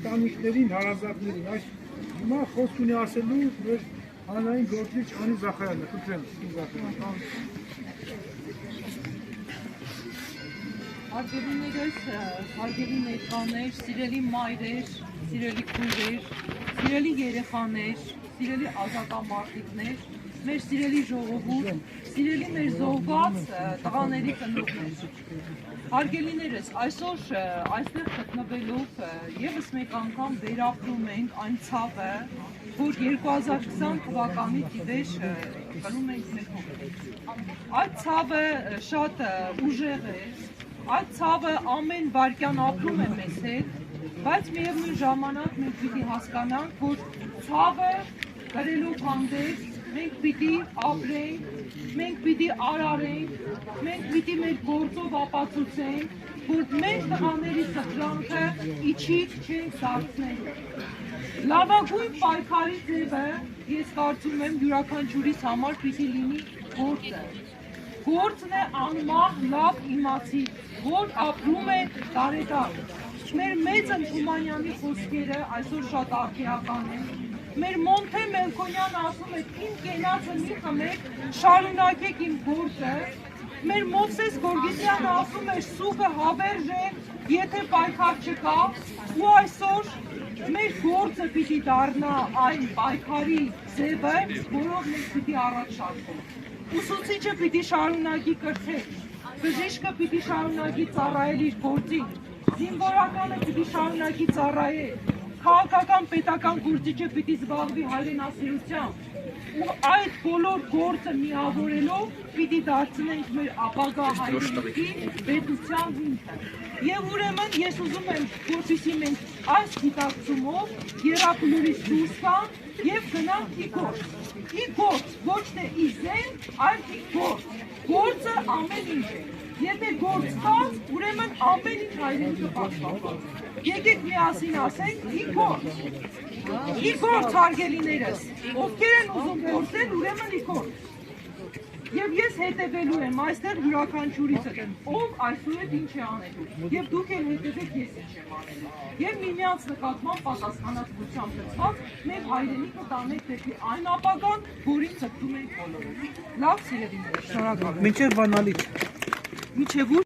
ընտանիքներին, հարազատներին, այս հիմա խոսք ունի ասելու մեր հանրային գործիչ Անի Զախարյանը, խնդրեմ, Հարգելիներս, հարգելի ներկաներ, սիրելի մայրեր, սիրելի քույրեր, սիրելի երեխաներ, սիրելի ազատամարտիկներ, մեր սիրելի ժողովուրդ, սիրելի մեր զոհված տղաների ծնողներ։ Հարգելիներս, այսօր այստեղ գտնվելով եւս մեկ անգամ վերապրում ենք այն ցավը, որ 2020 թվականից ի վեր կրում ենք մեր հոգով։ Այդ ցավը շատ ուժեղ է, այդ ցավը ամեն վայրկյան ապրում է մեզ հետ, բայց միևնույն ժամանակ մենք պիտի հասկանանք, որ ցավը կրելով հանդերձ մենք պիտի ապրենք, մենք պիտի արարենք, մենք պիտի մեր գործով ապացուցենք, որ մեր տղաների սխրանքը իջիկ չենք դարձնելու։ Լավագույն պայքարի ձևը, ես կարծում եմ, յուրաքանչյուրիս համար պիտի լինի գործը։ Գործն է անմահ լավ իմացի, որ ապրում է տարեդար։ Մեր մեծն Թումանյանի խոսքերը այսօր շատ արգելական են։ Մեր Մոնթե Մելքոնյանը ասում է, իմ կենացը մի խմեք, շարունակեք իմ գործը։ Մեր Մովսես Գորգիսյանը ասում է, սուգը հավերժ է, եթե պայքար չկա, ու այսօր մեր գործը պիտի դառնա այն պայքարի ձևը, որով մենք պիտի առաջ շարժենք։ Ուսուցիչը պիտի շարունակի կրթել, բժիշկը պիտի շարունակի ծառայել իր գործին, զինվորականը պիտի շարունակի ծառայել, քաղաքական պետական գործիչը պիտի զբաղվի հայրենասիրությամբ, ու այդ բոլոր գործը միավորելով պիտի դարձնենք մեր ապագա հայրենիքի պետության հիմքը։ Եվ ուրեմն ես ուզում եմ, որպեսզի մենք այս գիտակցումով եռակլուրից դուրս գանք եւ գնանք ի գործ։ Ի գործ, ոչ թե ի զեն, այլ ի գործ։ Գործը ամեն ինչ է։ Եթե գործ կա, ուրեմն ամեն ինչ հայրենիքը պաշտպանված։ Եկեք միասին ասենք ի գործ։ Ի գործ, հարգելիներս, ովքեր են ուզում գործել, ուրեմն ի գործ։ Եվ ես հետևելու եմ այստեղ յուրաքանչյուրիցդ, ով այսուհետ ինչ է անելու, եւ դուք էլ հետևեք ես ինչ եմ անելու։ Եվ միմյանց նկատմամբ պատասխանատվությամբ լցված մեր հայրենիքը տանենք դեպի այն ապագան, որին ցկվում ենք բոլորը։ Լավ, սիրելիներ, շնորհակալ եմ։ Մինչև բանալիք։ Մինչև